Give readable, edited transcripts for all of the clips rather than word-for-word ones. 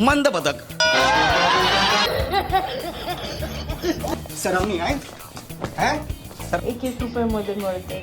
मंद बदक. सरावनी आहे. 1-1 रुपयामध्ये मिळते.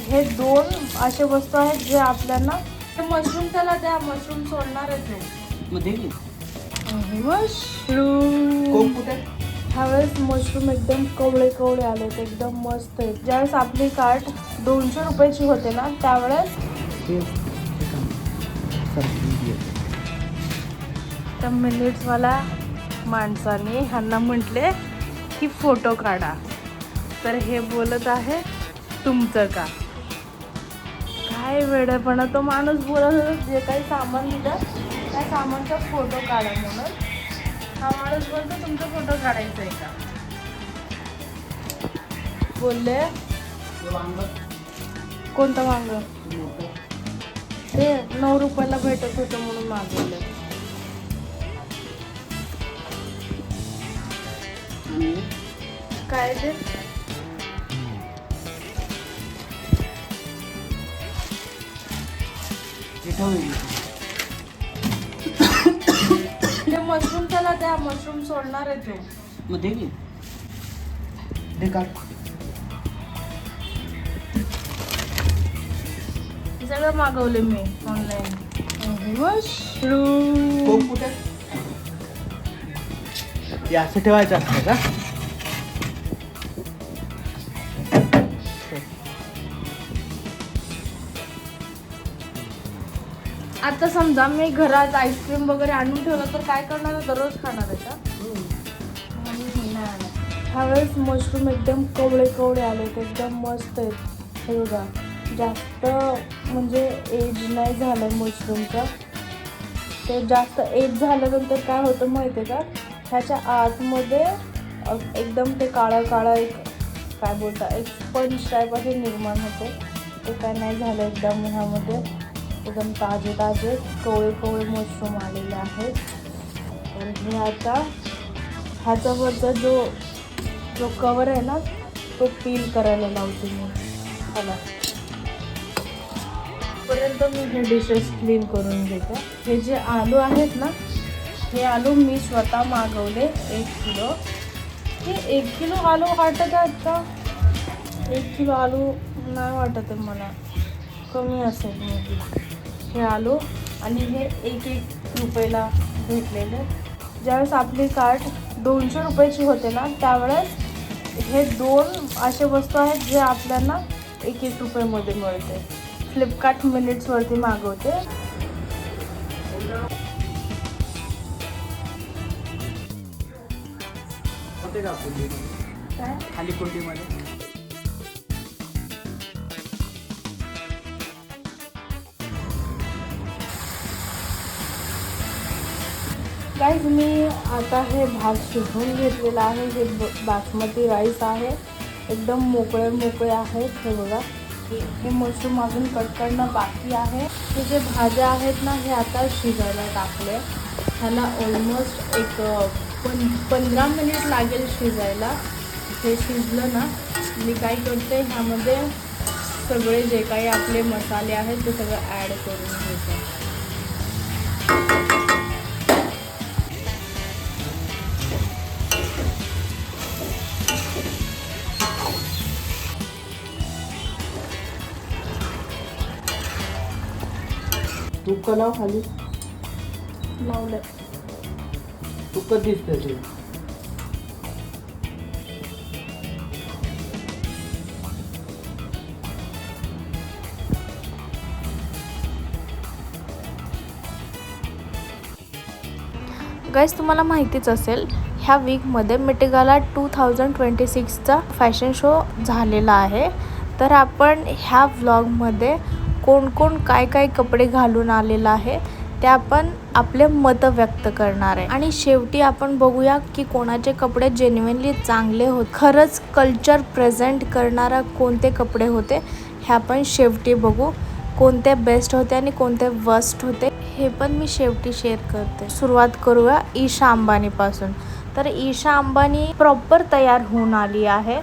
हे 2 असे वस्तू आहेत जे आपल्याला मशरूम त्याला द्या. मशरूम सोडणारच आहे. मशरूम ह्यावेळेस मशरूम एकदम कवळे कवळे आले. एकदम मस्त आहे. ज्यावेळेस आपली कार्ट 200 रुपयाची होते ना त्यावेळेस त्या मिनिट्सवाला माणसाने ह्यांना म्हटले की फोटो काढा. तर हे बोलत आहे तुमचं का. काय वेळेपणा. तो माणूस बोलत होता जे काही सामान दिलं त्या सामानचा फोटो काढा म्हणून. हा माणूस बोलतो तुमचा फोटो काढायचा आहे का. बोलले कोणतं वांग ते 9 रुपयाला भेटत होतं म्हणून मागवलं. काय ते मशरूम त्याला द्या. मशरूम सोडणार आहे तो. सगळं मागवले मी ऑनलाईन. मशरूम असं ठेवायचं असतं का. आता समजा मी घरात आईस्क्रीम वगैरे आणून ठेवलं तर काय करणार. दररोज खाणार आहे का. ह्यावेळेस मशरूम एकदम कवळे कवळे आले. एकदम मस्त आहेत. हे बघा जास्त म्हणजे एज नाही झालं मशरूमचं. ते जास्त एज झाल्यानंतर काय होतं माहिती आहे का. ह्याच्या आतमध्ये एकदम ते काळं काळं एक काय बोलता एक स्पंज टाईप असे निर्माण होते. ते काय नाही झालं. एकदम ह्यामध्ये एकदम ताजे ताजे कवळे कवळे मशरूम आलेले आहेत. तर हे आता ह्याचा वरचा जो कवर आहे ना तो पील करायला लावते मी ह्याला. पर्यंत मी हे डिशेस क्लीन करून घेते. हे जे आलू आहेत ना हे आलू मी स्वतः मागवले 1 किलो. हे 1 किलो आलू वाटत आहेत का. 1 किलो आलू नाही वाटत आहे मला. कमी असेल मी. हे आलू आणि हे 1-1 रुपयाला भेटलेले. ज्यावेळेस आपली कार्ट 200 रुपयाची होते ना त्यावेळेस हे 2 असे वस्तू आहेत जे आपल्याला 1-1 रुपयामध्ये मिळते. फ्लिपकार्ट मिनिट्सवरती मागवते. काय खाली कुंडीमध्ये गाईज मी आता हे भात शिजवून घेतलेला आहे. हे बासमती राईस आहे. एकदम मोकळे मोकळे आहेत. हे बघा हे मशरूम अजून कट करणं बाकी आहे. हे जे भाज्या आहेत ना हे आता शिजायला टाकले. ह्याला ऑलमोस्ट एक 15 मिनिट लागेल शिजायला. हे शिजलं ना मी काय करते ह्यामध्ये सगळे जे काही आपले मसाले आहेत ते सगळं ॲड करून घेते. तूप का लाव खाली लावलं. तूप कधी दिसतं ते. गाईज तुम्हाला माहितीच असेल ह्या वीकमध्ये मिटिगाला 2026चा फॅशन शो झालेला आहे. तर आपण ह्या व्लॉगमध्ये कोण कोण काय काय कपडे घालून आलेला आहे ते आपण आपले मत व्यक्त करणार आहे. आणि शेवटी आपण बघूया की कोणाचे कपडे जेन्युइनली चांगले होते. खरंच कल्चर प्रेझेंट करणारा कोणते कपडे होते हे आपण शेवटी बघू. कोणते बेस्ट होते आणि कोणते वर्स्ट होते हे पण मी शेवटी शेअर करते. सुरुवात करूया ईशा अंबानीपासून. तर ईशा अंबानी प्रॉपर तयार होऊन आली आहे.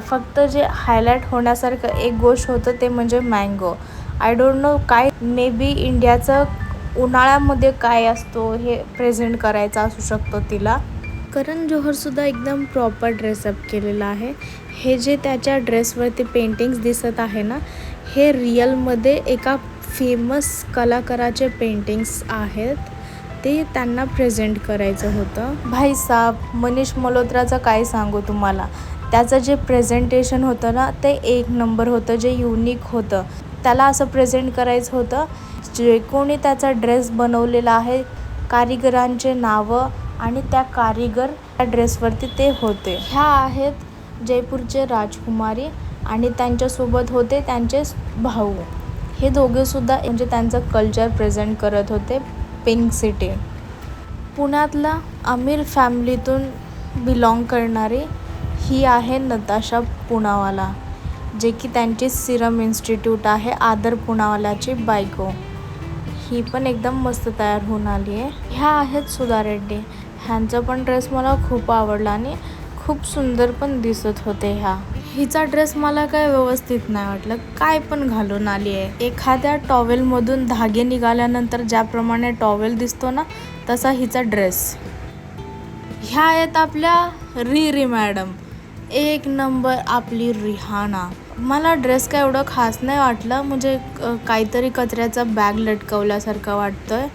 फक्त जे हायलाईट होण्यासारखं एक गोष्ट होतं ते म्हणजे मँगो. आय डोंट नो काय मे बी इंडियाचं उन्हाळ्यामध्ये काय असतो हे प्रेझेंट करायचा असू शकतो तिला. करण जोहरसुद्धा एकदम प्रॉपर ड्रेसअप केलेला आहे. हे जे त्याच्या ड्रेसवरती पेंटिंग्स दिसत आहे ना, हे रिअलमध्ये एका फेमस कलाकाराचे पेंटिंग्स आहेत. ते त्यांना प्रेझेंट करायचं होतं. भाई साहब मनीष मल्होत्राचं काय सांगू तुम्हाला. त्याचं जे प्रेझेंटेशन होतं ना, ते एक नंबर होतं, जे युनिक होतं. त्याला असं प्रेझेंट करायचं होतं, जे कोणी त्याचा ड्रेस बनवलेला आहे, कारिगरांचे नावं आणि त्या कारिगर त्या ड्रेसवरती ते होते. ह्या आहेत जयपूरचे राजकुमारी आणि त्यांच्यासोबत होते त्यांचे भाऊ. हे दोघेसुद्धा म्हणजे त्यांचं कल्चर प्रेझेंट करत होते. पिंक सिटी पुण्यातला अमीर फॅमिलीतून बिलॉंग करणारी ही आहे नताशा पूनावाला, जे की त्यांची सिरम इन्स्टिट्यूट आहे. आदर पूनावालाची बायको. ही पण एकदम मस्त तयार होऊन आली आहे. ह्या आहेत सुधा रेड्डी. ह्यांचा पण ड्रेस मला खूप आवडला आणि खूप सुंदर पण दिसत होते. हिचा ड्रेस मला काय व्यवस्थित नाही वाटलं. काय पण घालून आली आहे. एखाद्या टॉवेलमधून धागे निघाल्यानंतर ज्याप्रमाणे टॉवेल दिसतो ना, तसा हिचा ड्रेस. ह्या आहेत आपल्या रिरी मॅडम. एक नंबर आपली रिहाना. मला ड्रेस काय एवढं खास नाही वाटलं, म्हणजे काहीतरी कचऱ्याचा बॅग लटकवल्यासारखं वाटतंय.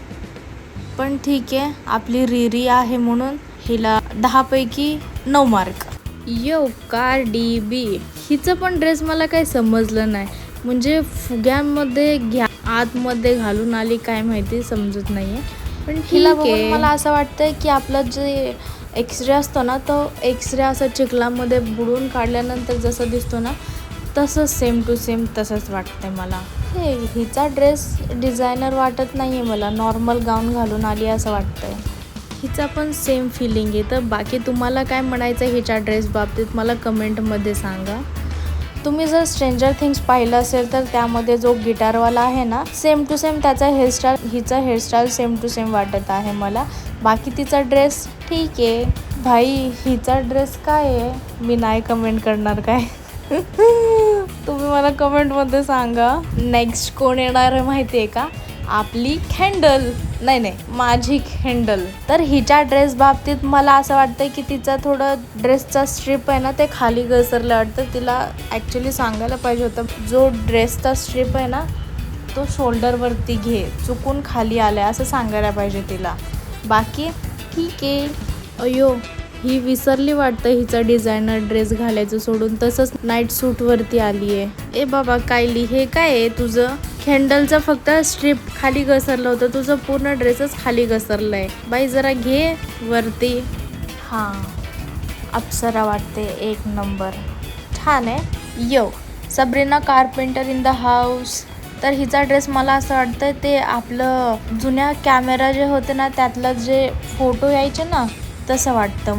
पण ठीक आहे, आपली रिरी आहे म्हणून हिला 10 पैकी 9 मार्क. Cardi B. हिचं पण ड्रेस मला काही समजलं नाही, म्हणजे फुग्यांमध्ये आतमध्ये घालून आली काय माहिती, समजत नाही आहे. पण हिला बघून मला असं वाटतंय की आपलं जे एक्सरे असतो ना, तो एक्सरे असं चिखलामध्ये बुडवून काढल्यानंतर जसं दिसतो ना, तसंच सेम टू सेम तसंच वाटतंय मला. हिचा ड्रेस डिझायनर वाटत नाही आहे मला, नॉर्मल गाऊन घालून आली असं वाटतंय. हिचा पण सेम फिलिंग आहे. तर बाकी तुम्हाला काय म्हणायचं हिच्या ड्रेस बाबतीत मला कमेंटमध्ये सांगा. तुम्ही जर स्ट्रेंजर थिंग्स पाहिलं असेल तर त्यामध्ये जो गिटारवाला आहे ना, सेम टू सेम त्याचा हेअरस्टाईल, हिचा हेअरस्टाईल सेम टू सेम वाटत आहे मला. बाकी तिचा ड्रेस ठीक आहे. भाई हिचा ड्रेस काय आहे मी नाही कमेंट करणार काय. तुम्ही मला कमेंटमध्ये सांगा. नेक्स्ट कोण येणार आहे माहिती आहे का, आपली कॅन्डल. नाही माझी कॅन्डल. तर हिच्या ड्रेस बाबतीत मला असं वाटतं की तिचा थोडं ड्रेसचा स्ट्रिप आहे ना, ते खाली घसरलं वाटतं. तिला ॲक्च्युली सांगायला पाहिजे होतं, जो ड्रेसचा स्ट्रिप आहे ना तो शोल्डरवरती घे, चुकून खाली आलाय असं सांगायला पाहिजे तिला. बाकी ठीक आहे. अयो ही विसरली वाटतं हिचा डिझायनर ड्रेस घालायचं सोडून, तसंच नाईट सूटवरती आली आहे. ए बाबा कायली, हे काय आहे तुझं. कॅन्डलचं फक्त स्ट्रिप खाली घसरलं होतं, तुझं पूर्ण ड्रेसच खाली घसरलं आहे. बाई जरा घे वरती. हां अप्सरा वाटते एक नंबर, छान आहे. Sabrina carpenter in the house. तर हिचा ड्रेस मला असं वाटतं ते आपलं जुन्या कॅमेरा जे होते ना, त्यातलं जे फोटो यायचे ना, तसं वाटतं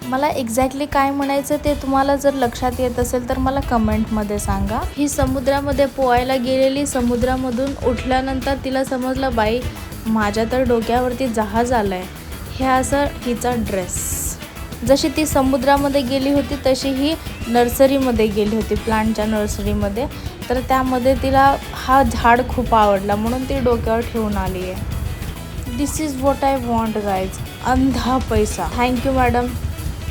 मला एक्झॅक्टली काय म्हणायचं ते तुम्हाला जर लक्षात येत असेल तर मला कमेंटमध्ये सांगा. ही समुद्रामध्ये पोहायला गेलेली, समुद्रामधून उठल्यानंतर तिला समजलं बाई माझ्या तर डोक्यावरती जहाज आलाय. हे असं हिचा ड्रेस. जशी ती समुद्रामध्ये गेली होती तशी ही नर्सरीमध्ये गेली होती, प्लांटच्या नर्सरीमध्ये. तर त्यामध्ये तिला हा झाड खूप आवडला म्हणून ती डोक्यावर ठेवून आली आहे. This is what I want guys. अंधा पैसा. थँक्यू मॅडम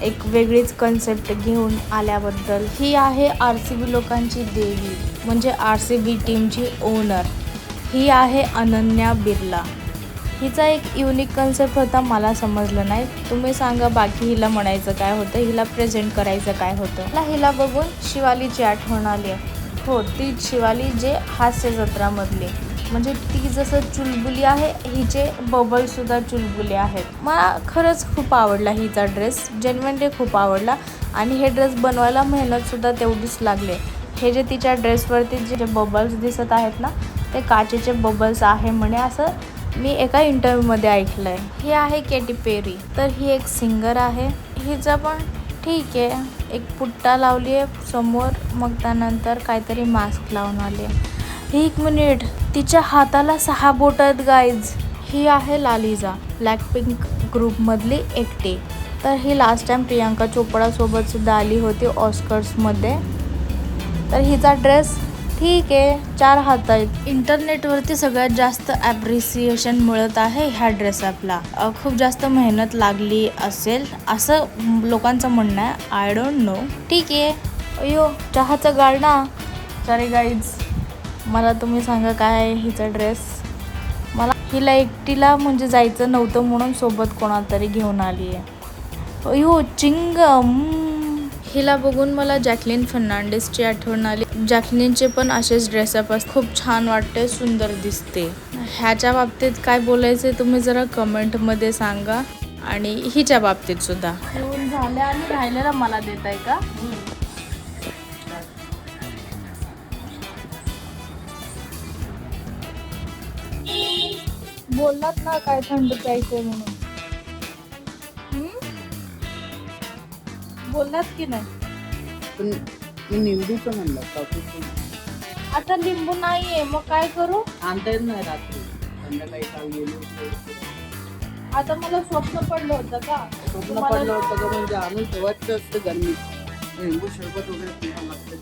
एक वेगळीच कन्सेप्ट घेऊन आल्याबद्दल. ही आहे RCB लोकांची देवी, म्हणजे RCB टीमची ओनर. ही आहे अनन्या बिर्ला. हिचा एक युनिक कन्सेप्ट होता, मला समजलं नाही. तुम्ही सांगा बाकी हिला म्हणायचं काय होतं, हिला प्रेझेंट करायचं काय होतं. मला हिला बघून शिवालीची आठवण आली आहे. हो तीच शिवाली जे हास्य जत्रामधली, म्हणजे ती जसं चुलबुली आहे, हिचे बबलसुद्धा चुलबुले आहेत. मला खरंच खूप आवडला हिचा ड्रेस, जेन्युइनली खूप आवडला. आणि हे ड्रेस बनवायला मेहनतसुद्धा तेवढीच लागले. हे जे तिच्या ड्रेसवरती जे बबल्स दिसत आहेत ना, ते काचेचे बबल्स आहे म्हणे, असं मी एका इंटरव्ह्यूमध्ये ऐकलं आहे. ही आहे केटी पेरी. तर ही एक सिंगर आहे. हिचं पण ठीक आहे, एक पुट्टा लावली आहे समोर, मग त्यानंतर काहीतरी मास्क लावून आली आहे. एक मिनिट, तिच्या हाताला 6 बोट आहेत गाईज. ही आहे लालिजा, ब्लॅकपिंक ग्रुपमधली एकटी. तर ही लास्ट टाइम प्रियांका चोपडासोबत सुद्धा आली होती ऑस्कर्समध्ये. तर हिचा ड्रेस ठीक आहे, 4 हात आहेत. इंटरनेटवरती सगळ्यात जास्त ॲप्रिसिएशन मिळत आहे ह्या ड्रेसअपला. खूप जास्त मेहनत लागली असेल असं लोकांचं म्हणणं आहे. I don't know. ठीक आहे. अयो, चहाचं गाळणा. सॉरी गाईज, मला तुम्ही सांगा काय आहे हिचा ड्रेस. मला हिला एकटीला म्हणजे जायचं नव्हतं म्हणून सोबत कोणातरी घेऊन आली आहे. अयो, चिंगम. हिला बघून मला जॅकलिन फर्नांडिसची आठवण आली. जॅकलिनचे पण असेच ड्रेसअप असतात. खूप छान वाटते, सुंदर दिसते. ह्याच्या बाबतीत काय बोलायचं तुम्ही जरा कमेंटमध्ये सांगा. आणि हिच्या बाबतीत सुद्धा. येऊन झाल्या आणि राहिलेला मला देत आहे का? बोललात ना काय थंड प्यायचंय म्हणून. बोललात की नाही? पण मी निंबूचं म्हणलं, कापूस आता लिंबू नाहीये, मग काय करू? आणता येत नाही रात्री, संध्याकाळी काल गेलो. आता मला स्वप्न पडलं होतं का? स्वप्न पडलं होतं का म्हणजे आणून ठेवायचं असतं गरमी. निंबू सरबत वगैरे पिहावं लागतं.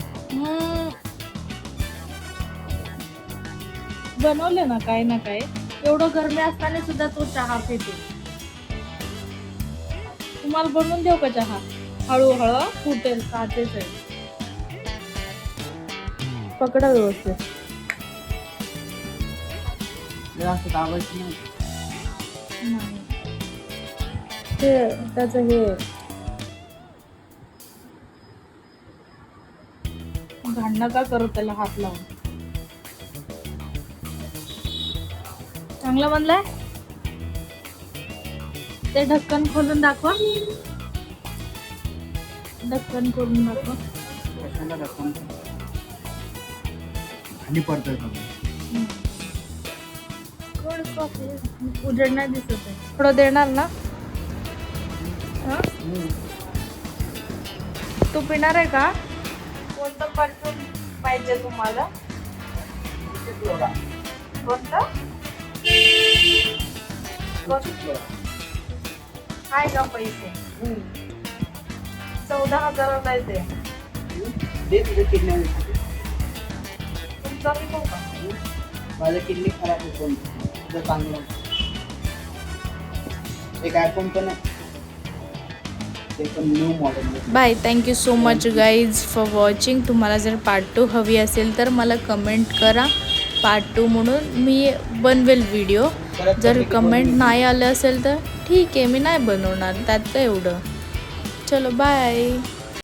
बनवले ना काय ना काय. एवढं गरमी असताना सुद्धा तो चहा पितो. तुम्हाला बनवून देऊ का चहा? हळूहळू फुटेल, काचेच आहे. पकडा व्यवस्थित. असं दाबायचं नाही. ते त्याचं हे घाण का करू त्याला हात लावून. चांगला बनलाय. ते ढक्कन खोलून दाखवा. ढक्कन खोलून दाखवा. कशाला रक्कम खाली पडतोय का? उजेड नाही दिसत आहे. थोडं देणार ना? तू पिणार आहे का? कोणतं परफ्यूम पाहिजे तुम्हाला? कोणतं? काय का पैसे? 14,000 आहे ते. दे तुझ्या किडनी. तुमचा विकू का? माझं किडनी खराब होतो. तुझं चांगलं एक आयफोन पण आहे, ते पण new model. Bye. Thank you so much guys for watching. तुम्हाला जर पार्ट 2 हवी असेल तर मला कमेंट करा. पार्ट 2 म्हणून मी बनवेल व्हिडिओ. जर कमेंट नाही आलं असेल तर ठीक आहे, मी नाही बनवणार. त्यात काय एवढं. चलो बाय.